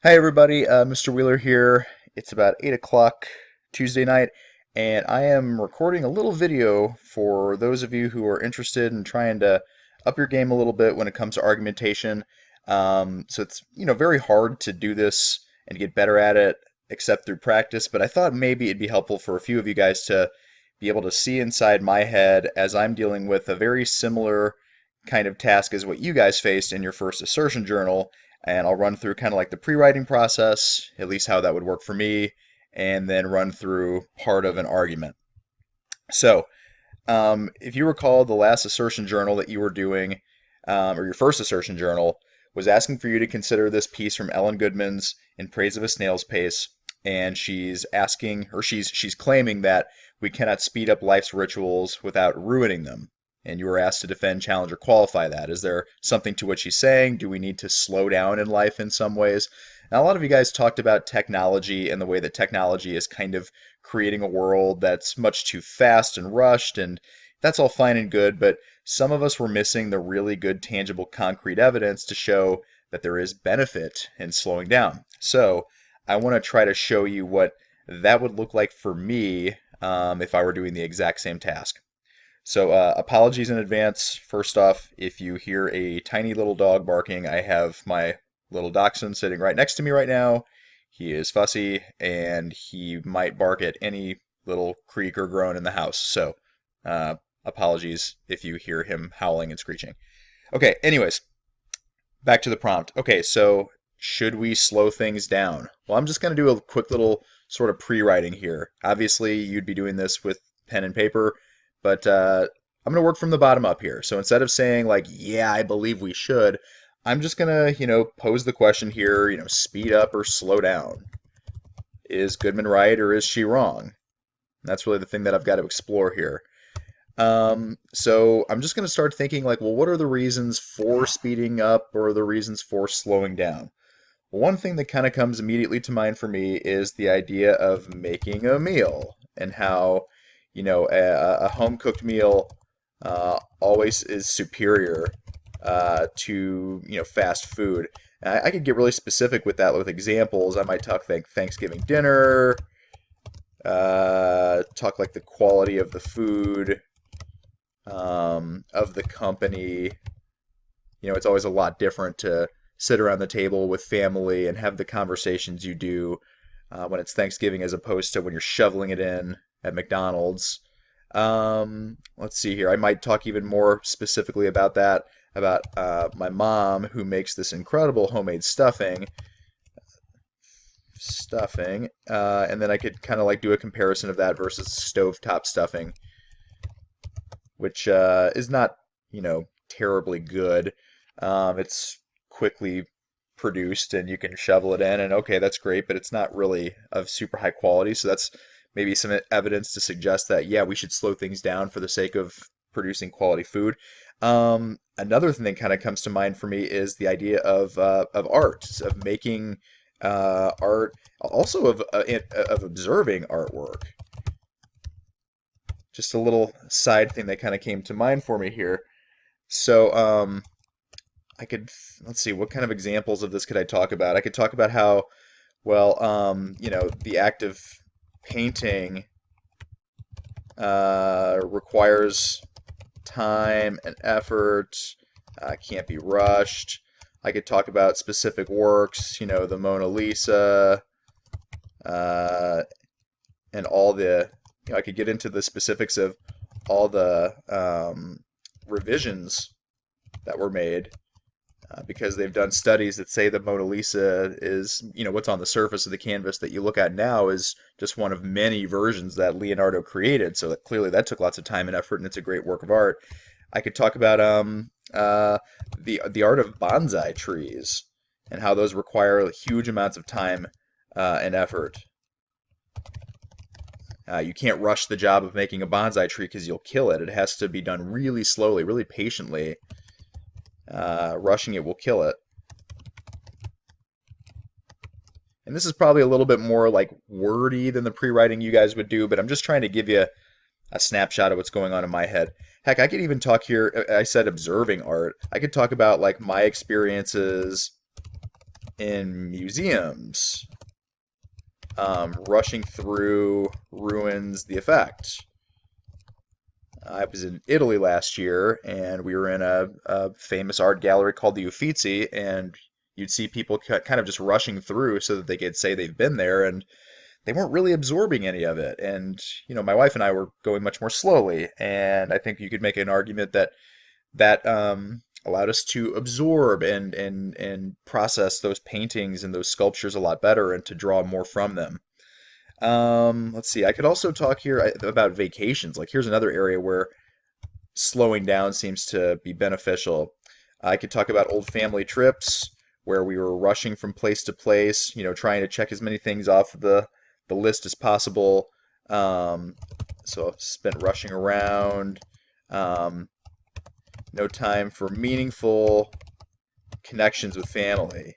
Hi everybody, Mr. Wheeler here. It's about 8 o'clock Tuesday night, and I am recording a little video for those of you who are interested in trying to up your game a little bit when it comes to argumentation. So it's, very hard to do this and get better at it except through practice, but I thought maybe it'd be helpful for a few of you guys to be able to see inside my head as I'm dealing with a very similar kind of task as what you guys faced in your first assertion journal, and I'll run through kind of like the pre-writing process, at least how that would work for me, and then run through part of an argument. So, if you recall, the last assertion journal that you were doing, or your first assertion journal, was asking for you to consider this piece from Ellen Goodman's In Praise of a Snail's Pace, and she's asking, or she's claiming that we cannot speed up life's rituals without ruining them. And you were asked to defend, challenge, or qualify that. Is there something to what she's saying? Do we need to slow down in life in some ways? Now, a lot of you guys talked about technology and the way that technology is kind of creating a world that's much too fast and rushed, and that's all fine and good, but some of us were missing the really good, tangible, concrete evidence to show that there is benefit in slowing down. So I want to try to show you what that would look like for me if I were doing the exact same task. So apologies in advance. First off, if you hear a tiny little dog barking, I have my little dachshund sitting right next to me right now. He is fussy, and he might bark at any little creak or groan in the house. So apologies if you hear him howling and screeching. Okay, anyways, back to the prompt. Okay, so should we slow things down? Well, I'm just going to do a quick little sort of pre-writing here. Obviously, you'd be doing this with pen and paper, but I'm going to work from the bottom up here. So instead of saying like, yeah, I believe we should, I'm just going to, pose the question here, speed up or slow down. Is Goodman right or is she wrong? That's really the thing that I've got to explore here. So I'm just going to start thinking like, well, what are the reasons for speeding up or the reasons for slowing down? One thing that kind of comes immediately to mind for me is the idea of making a meal and how, a home cooked meal always is superior to, fast food. I could get really specific with that with examples. I might talk like Thanksgiving dinner, talk like the quality of the food, of the company. It's always a lot different to sit around the table with family and have the conversations you do when it's Thanksgiving as opposed to when you're shoveling it in at McDonald's. Let's see here. I might talk even more specifically about that, about my mom who makes this incredible homemade stuffing, and then I could kind of like do a comparison of that versus stovetop stuffing, which is not, terribly good. It's quickly produced and you can shovel it in, and okay, that's great, but it's not really of super high quality. So that's maybe some evidence to suggest that, yeah, we should slow things down for the sake of producing quality food. Another thing that kind of comes to mind for me is the idea of art, of making art, also of observing artwork. Just a little side thing that kind of came to mind for me here. So, I could, let's see, what kind of examples of this could I talk about? I could talk about how, well, the act of painting requires time and effort, can't be rushed. I could talk about specific works, the Mona Lisa, uh, and all the, I could get into the specifics of all the revisions that were made because they've done studies that say the Mona Lisa is, what's on the surface of the canvas that you look at now is just one of many versions that Leonardo created. So that clearly that took lots of time and effort, and it's a great work of art. I could talk about the art of bonsai trees and how those require huge amounts of time and effort. You can't rush the job of making a bonsai tree because you'll kill it. It has to be done really slowly, really patiently. Rushing it will kill it. And this is probably a little bit more like wordy than the pre-writing you guys would do, but I'm just trying to give you a snapshot of what's going on in my head. Heck, I could even talk here, I said observing art. I could talk about like my experiences in museums, rushing through ruins, the effect. I was in Italy last year, and we were in a famous art gallery called the Uffizi, and you'd see people kind of just rushing through so that they could say they've been there, and they weren't really absorbing any of it. And, my wife and I were going much more slowly, and I think you could make an argument that allowed us to absorb and process those paintings and those sculptures a lot better and to draw more from them. Let's see. I could also talk here about vacations. Like, here's another area where slowing down seems to be beneficial. I could talk about old family trips where we were rushing from place to place, trying to check as many things off the list as possible. Um, so I've spent rushing around. Um, no time for meaningful connections with family.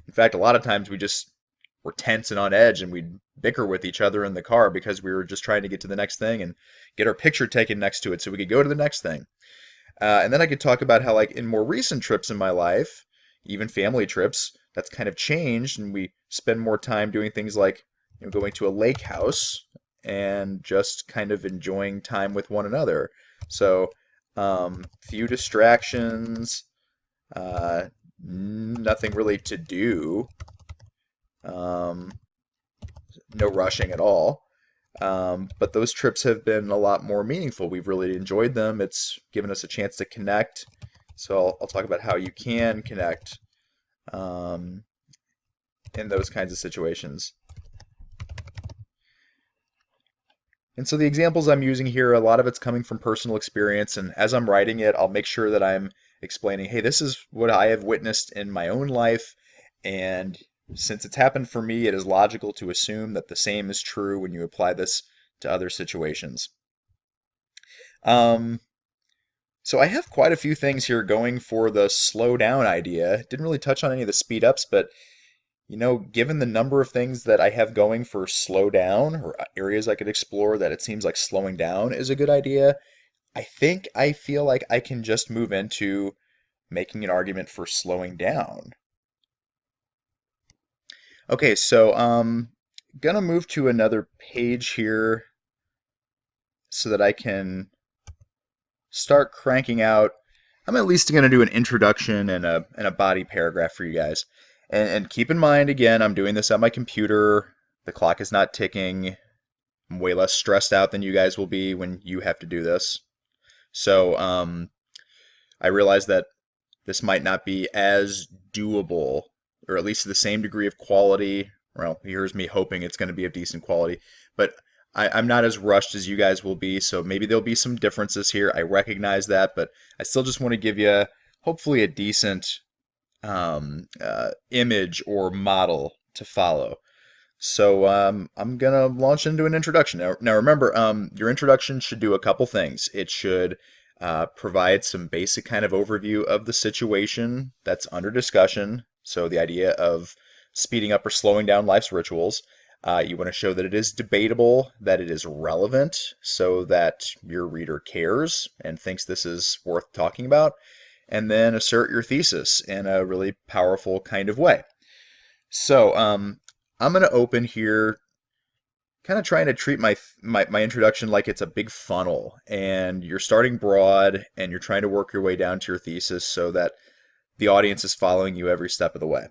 In fact, a lot of times we just were tense and on edge and we'd bicker with each other in the car because we were just trying to get to the next thing and get our picture taken next to it so we could go to the next thing. And then I could talk about how, like, in more recent trips in my life, even family trips, that's kind of changed, and we spend more time doing things like, going to a lake house and just kind of enjoying time with one another. So, few distractions, nothing really to do, um, no rushing at all. But those trips have been a lot more meaningful. We've really enjoyed them. It's given us a chance to connect. So I'll talk about how you can connect um, in those kinds of situations. And so the examples I'm using here, a lot of it's coming from personal experience. And as I'm writing it, I'll make sure that I'm explaining, hey, this is what I have witnessed in my own life. And since it's happened for me, it is logical to assume that the same is true when you apply this to other situations. Um, so I have quite a few things here going for the slow down idea. Didn't really touch on any of the speed ups, but given the number of things that I have going for slow down or areas I could explore that it seems like slowing down is a good idea, I feel like I can just move into making an argument for slowing down. Okay, so gonna move to another page here so that I can start cranking out. I'm at least gonna do an introduction and a body paragraph for you guys. And keep in mind, again, I'm doing this on my computer. The clock is not ticking. I'm way less stressed out than you guys will be when you have to do this. So I realize that this might not be as doable, or at least the same degree of quality. Well, here's me hoping it's going to be of decent quality, but I'm not as rushed as you guys will be, so maybe there'll be some differences here. I recognize that, but I still just want to give you hopefully a decent image or model to follow. So I'm gonna launch into an introduction. Now remember, your introduction should do a couple things. It should provide some basic kind of overview of the situation that's under discussion. So the idea of speeding up or slowing down life's rituals. You want to show that it is debatable, that it is relevant, so that your reader cares and thinks this is worth talking about, and then assert your thesis in a really powerful kind of way. So I'm going to open here kind of trying to treat my introduction like it's a big funnel, and you're starting broad and you're trying to work your way down to your thesis so that the audience is following you every step of the way.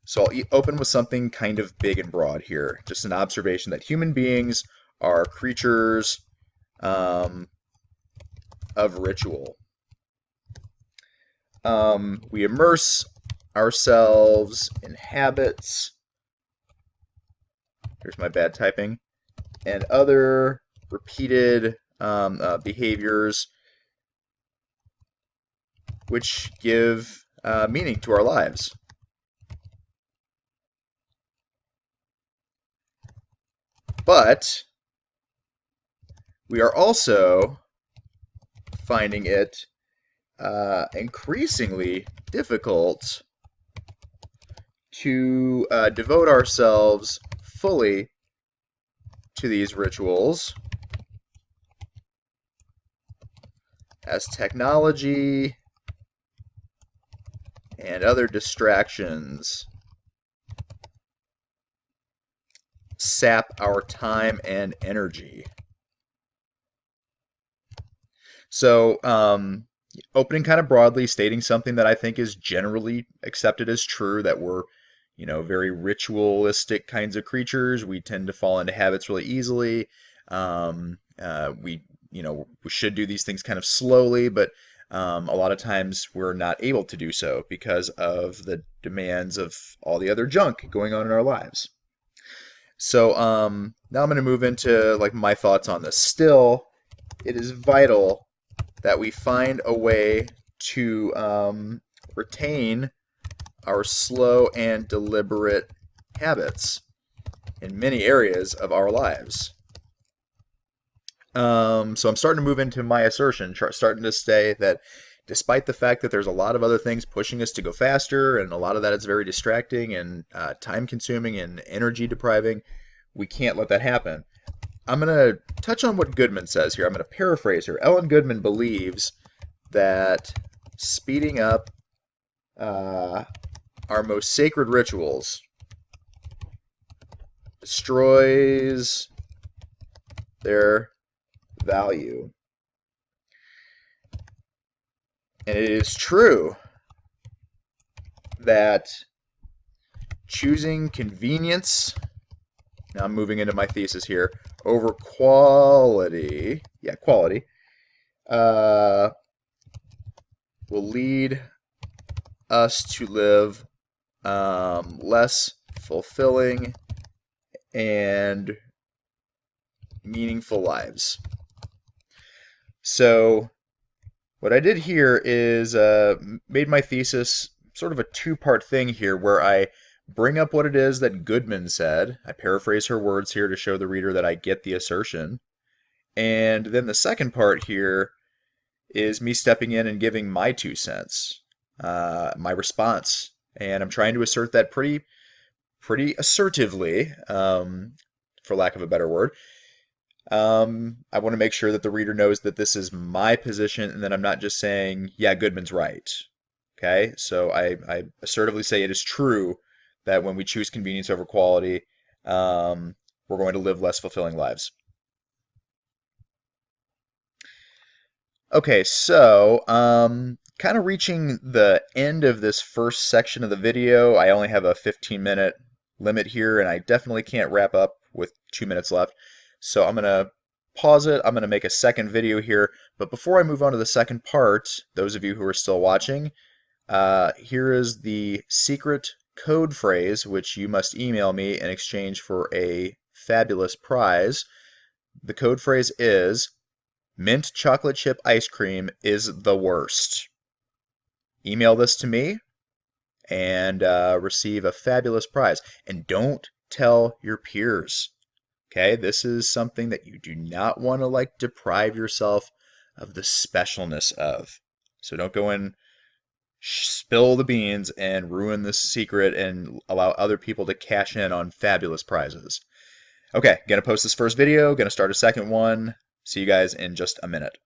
So I'll open with something kind of big and broad here, just an observation that human beings are creatures of ritual. We immerse ourselves in habits. Here's my bad typing. And other repeated behaviors which give meaning to our lives. But we are also finding it increasingly difficult to devote ourselves fully to these rituals as technology and other distractions sap our time and energy. So, opening kind of broadly, stating something that I think is generally accepted as true, that we're, very ritualistic kinds of creatures. We tend to fall into habits really easily. We should do these things kind of slowly, but a lot of times we're not able to do so because of the demands of all the other junk going on in our lives. So now I'm going to move into like my thoughts on this. Still, it is vital that we find a way to retain our slow and deliberate habits in many areas of our lives. So I'm starting to move into my assertion, starting to say that despite the fact that there's a lot of other things pushing us to go faster, and a lot of that is very distracting and time consuming and energy depriving, we can't let that happen. I'm going to touch on what Goodman says here. I'm going to paraphrase her. Ellen Goodman believes that speeding up our most sacred rituals destroys their value. And it is true that choosing convenience, now I'm moving into my thesis here, over quality, will lead us to live less fulfilling and meaningful lives. So what I did here is made my thesis sort of a two-part thing here, where I bring up what it is that Goodman said. I paraphrase her words here to show the reader that I get the assertion. And then the second part here is me stepping in and giving my 2 cents, my response. And I'm trying to assert that pretty assertively, for lack of a better word. I want to make sure that the reader knows that this is my position and that I'm not just saying, yeah, Goodman's right. Okay, so I assertively say it is true that when we choose convenience over quality, we're going to live less fulfilling lives. Okay, so kind of reaching the end of this first section of the video. I only have a 15-minute limit here, and I definitely can't wrap up with 2 minutes left. So I'm going to pause it. I'm going to make a second video here. But before I move on to the second part, those of you who are still watching, here is the secret code phrase which you must email me in exchange for a fabulous prize. The code phrase is mint chocolate chip ice cream is the worst. Email this to me and receive a fabulous prize. And don't tell your peers. Okay, this is something that you do not want to deprive yourself of the specialness of. So don't go and spill the beans and ruin this secret and allow other people to cash in on fabulous prizes. Okay, gonna post this first video, gonna start a second one. See you guys in just a minute.